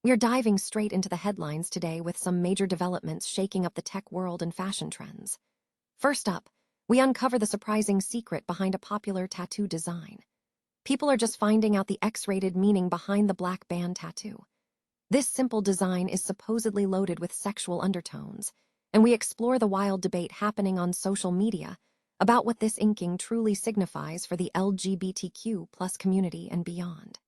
We are diving straight into the headlines today with some major developments shaking up the tech world and fashion trends. First up, we uncover the surprising secret behind a popular tattoo design. People are just finding out the X-rated meaning behind the black band tattoo. This simple design is supposedly loaded with sexual undertones, and we explore the wild debate happening on social media about what this inking truly signifies for the LGBTQ+ community and beyond.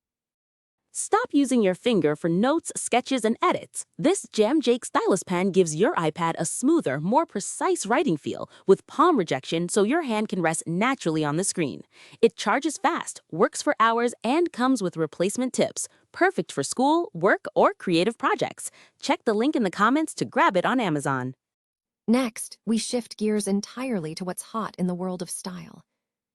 Stop using your finger for notes, sketches, and edits. This Jam Jake stylus pen gives your iPad a smoother, more precise writing feel with palm rejection so your hand can rest naturally on the screen. It charges fast, works for hours, and comes with replacement tips. Perfect for school, work, or creative projects. Check the link in the comments to grab it on Amazon. Next, we shift gears entirely to what's hot in the world of style.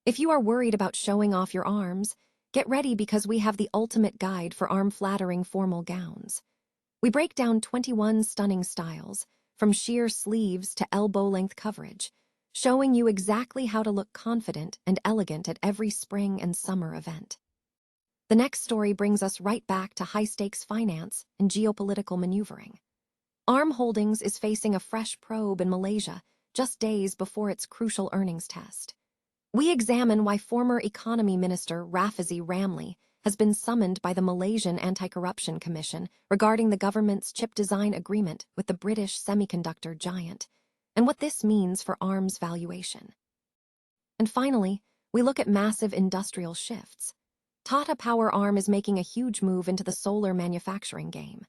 If you are worried about showing off your arms, get ready because we have the ultimate guide for arm-flattering formal gowns. We break down 21 stunning styles, from sheer sleeves to elbow-length coverage, showing you exactly how to look confident and elegant at every spring and summer event. The next story brings us right back to high-stakes finance and geopolitical maneuvering. Arm Holdings is facing a fresh probe in Malaysia just days before its crucial earnings test. We examine why former Economy Minister Rafizi Ramli has been summoned by the Malaysian Anti-Corruption Commission regarding the government's chip design agreement with the British semiconductor giant, and what this means for ARM's valuation. And finally, we look at massive industrial shifts. Tata Power ARM is making a huge move into the solar manufacturing game.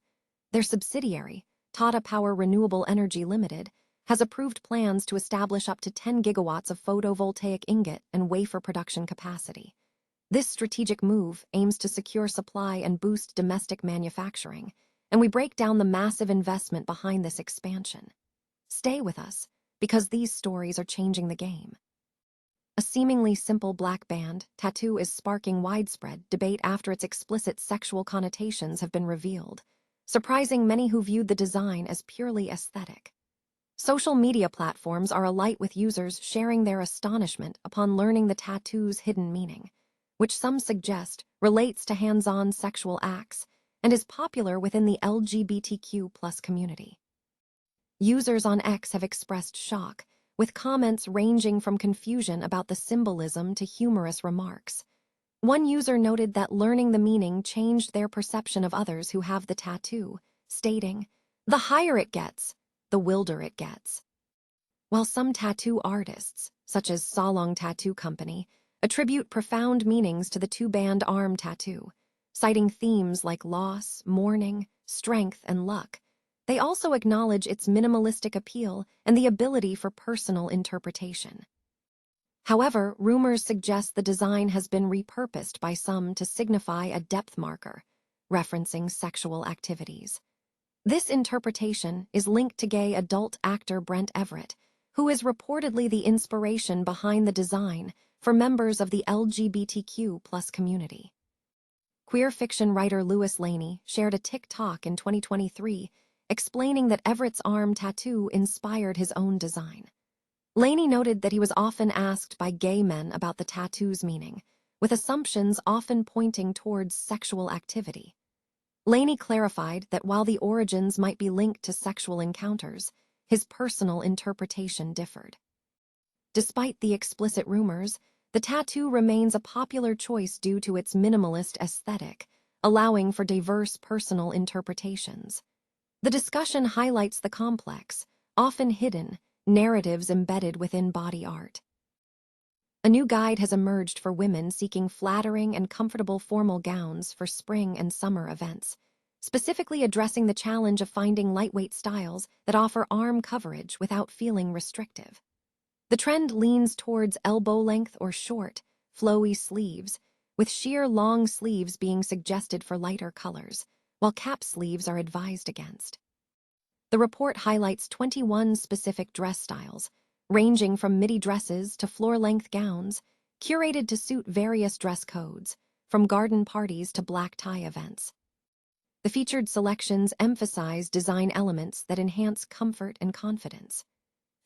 Their subsidiary, Tata Power Renewable Energy Limited, has approved plans to establish up to 10 gigawatts of photovoltaic ingot and wafer production capacity. This strategic move aims to secure supply and boost domestic manufacturing, and we break down the massive investment behind this expansion. Stay with us, because these stories are changing the game. A seemingly simple black band tattoo is sparking widespread debate after its explicit sexual connotations have been revealed, surprising many who viewed the design as purely aesthetic. Social media platforms are alight with users sharing their astonishment upon learning the tattoo's hidden meaning, which some suggest relates to hands-on sexual acts and is popular within the LGBTQ+ community. Users on X have expressed shock, with comments ranging from confusion about the symbolism to humorous remarks. One user noted that learning the meaning changed their perception of others who have the tattoo, stating, "The higher it gets, the wilder it gets." While some tattoo artists, such as Salong Tattoo Company, attribute profound meanings to the two-band arm tattoo, citing themes like loss, mourning, strength, and luck, they also acknowledge its minimalistic appeal and the ability for personal interpretation. However, rumors suggest the design has been repurposed by some to signify a depth marker, referencing sexual activities. This interpretation is linked to gay adult actor Brent Everett, who is reportedly the inspiration behind the design for members of the LGBTQ+ community. Queer fiction writer Lewis Laney shared a TikTok in 2023 explaining that Everett's arm tattoo inspired his own design. Laney noted that he was often asked by gay men about the tattoo's meaning, with assumptions often pointing towards sexual activity. Laney clarified that while the origins might be linked to sexual encounters, his personal interpretation differed. Despite the explicit rumors, the tattoo remains a popular choice due to its minimalist aesthetic, allowing for diverse personal interpretations. The discussion highlights the complex, often hidden, narratives embedded within body art. A new guide has emerged for women seeking flattering and comfortable formal gowns for spring and summer events, specifically addressing the challenge of finding lightweight styles that offer arm coverage without feeling restrictive. The trend leans towards elbow-length or short, flowy sleeves, with sheer long sleeves being suggested for lighter colors, while cap sleeves are advised against. The report highlights 21 specific dress styles, ranging from midi dresses to floor-length gowns, curated to suit various dress codes, from garden parties to black tie events. The featured selections emphasize design elements that enhance comfort and confidence.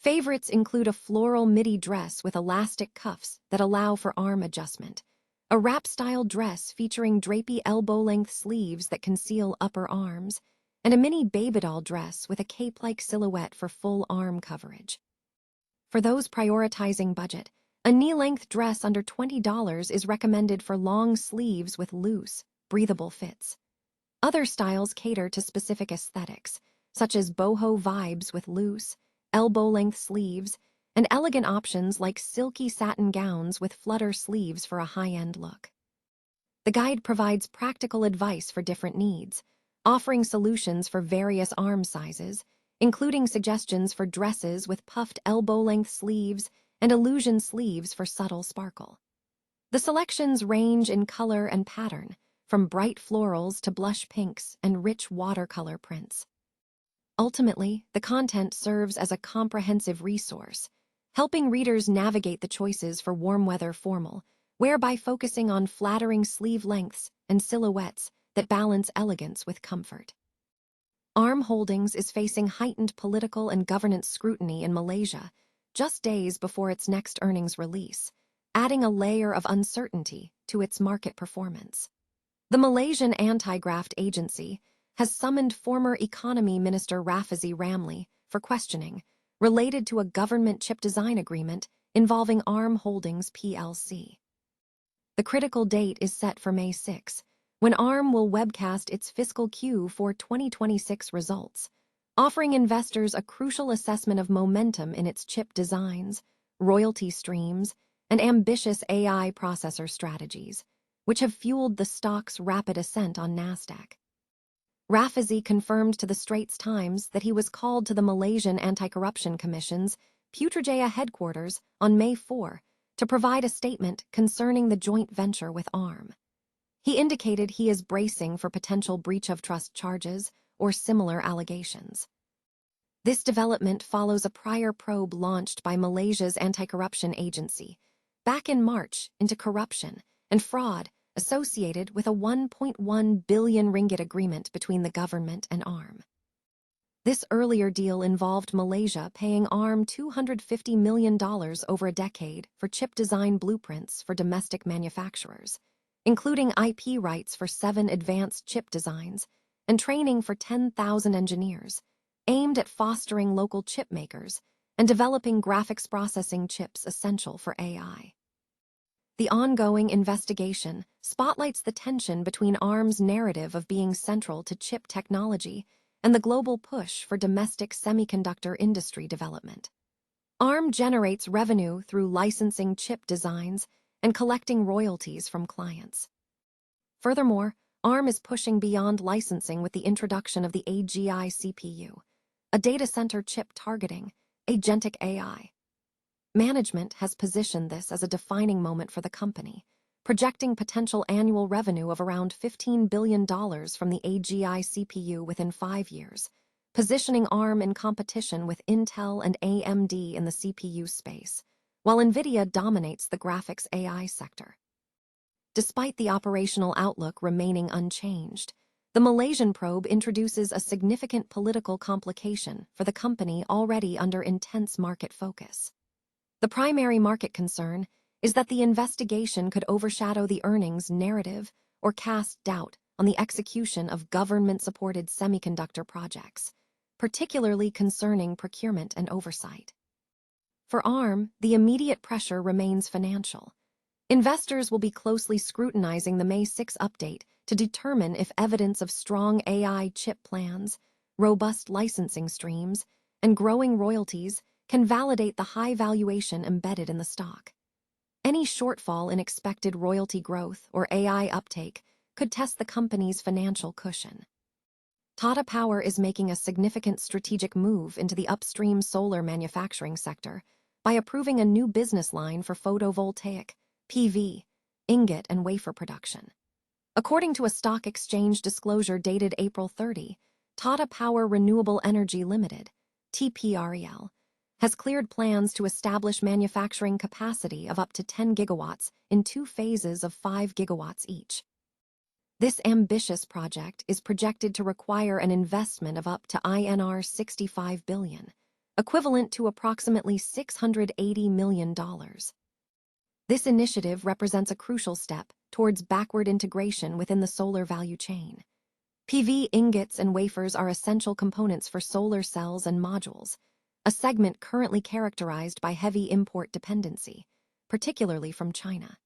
Favorites include a floral midi dress with elastic cuffs that allow for arm adjustment, a wrap-style dress featuring drapey elbow-length sleeves that conceal upper arms, and a mini baby-doll dress with a cape-like silhouette for full arm coverage. For those prioritizing budget, a knee-length dress under $20 is recommended for long sleeves with loose, breathable fits. Other styles cater to specific aesthetics, such as boho vibes with loose, elbow-length sleeves, and elegant options like silky satin gowns with flutter sleeves for a high-end look. The guide provides practical advice for different needs, offering solutions for various arm sizes, including suggestions for dresses with puffed elbow-length sleeves and illusion sleeves for subtle sparkle. The selections range in color and pattern, from bright florals to blush pinks and rich watercolor prints. Ultimately, the content serves as a comprehensive resource, helping readers navigate the choices for warm weather formal, whereby focusing on flattering sleeve lengths and silhouettes that balance elegance with comfort. ARM Holdings is facing heightened political and governance scrutiny in Malaysia, just days before its next earnings release, adding a layer of uncertainty to its market performance. The Malaysian Anti-Graft Agency has summoned former Economy Minister Rafizi Ramli for questioning, related to a government chip design agreement involving ARM Holdings plc. The critical date is set for May 6, when ARM will webcast its fiscal Q4 2026 results, offering investors a crucial assessment of momentum in its chip designs, royalty streams, and ambitious AI processor strategies, which have fueled the stock's rapid ascent on Nasdaq. Rafizi confirmed to the Straits Times that he was called to the Malaysian Anti-Corruption Commission's Putrajaya headquarters on May 4 to provide a statement concerning the joint venture with ARM. He indicated he is bracing for potential breach of trust charges or similar allegations. This development follows a prior probe launched by Malaysia's anti-corruption agency back in March into corruption and fraud associated with a 1.1 billion ringgit agreement between the government and ARM. This earlier deal involved Malaysia paying ARM $250 million over a decade for chip design blueprints for domestic manufacturers, including IP rights for 7 advanced chip designs and training for 10,000 engineers, aimed at fostering local chip makers and developing graphics processing chips essential for AI. The ongoing investigation spotlights the tension between ARM's narrative of being central to chip technology and the global push for domestic semiconductor industry development. ARM generates revenue through licensing chip designs and collecting royalties from clients. Furthermore, ARM is pushing beyond licensing with the introduction of the AGI CPU, a data center chip targeting agentic AI. Management has positioned this as a defining moment for the company, projecting potential annual revenue of around $15 billion from the AGI CPU within 5 years, positioning ARM in competition with Intel and AMD in the CPU space, while NVIDIA dominates the graphics AI sector. Despite the operational outlook remaining unchanged, the Malaysian probe introduces a significant political complication for the company already under intense market focus. The primary market concern is that the investigation could overshadow the earnings narrative or cast doubt on the execution of government-supported semiconductor projects, particularly concerning procurement and oversight. For ARM, the immediate pressure remains financial. Investors will be closely scrutinizing the May 6 update to determine if evidence of strong AI chip plans, robust licensing streams, and growing royalties can validate the high valuation embedded in the stock. Any shortfall in expected royalty growth or AI uptake could test the company's financial cushion. Tata Power is making a significant strategic move into the upstream solar manufacturing sector by approving a new business line for photovoltaic, PV, ingot, and wafer production. According to a stock exchange disclosure dated April 30, Tata Power Renewable Energy Limited, TPREL, has cleared plans to establish manufacturing capacity of up to 10 gigawatts in 2 phases of 5 gigawatts each. This ambitious project is projected to require an investment of up to INR 65 billion, equivalent to approximately $680 million. This initiative represents a crucial step towards backward integration within the solar value chain. PV ingots and wafers are essential components for solar cells and modules, a segment currently characterized by heavy import dependency, particularly from China.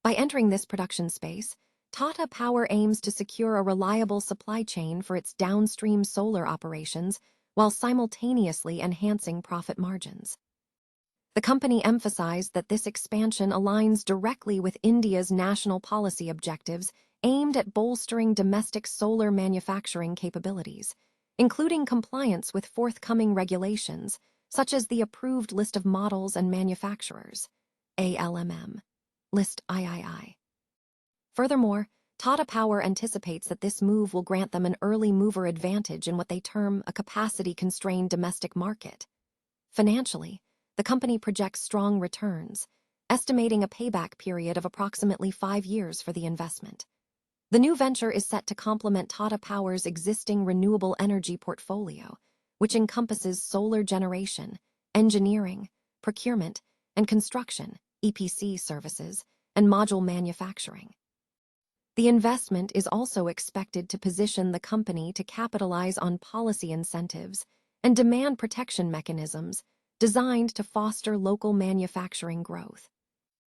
By entering this production space, Tata Power aims to secure a reliable supply chain for its downstream solar operations while simultaneously enhancing profit margins. The company emphasized that this expansion aligns directly with India's national policy objectives aimed at bolstering domestic solar manufacturing capabilities, including compliance with forthcoming regulations, such as the Approved List of Models and Manufacturers, ALMM, List III. Furthermore, Tata Power anticipates that this move will grant them an early mover advantage in what they term a capacity-constrained domestic market. Financially, the company projects strong returns, estimating a payback period of approximately 5 years for the investment. The new venture is set to complement Tata Power's existing renewable energy portfolio, which encompasses solar generation, engineering, procurement, and construction, EPC services, and module manufacturing. The investment is also expected to position the company to capitalize on policy incentives and demand protection mechanisms designed to foster local manufacturing growth.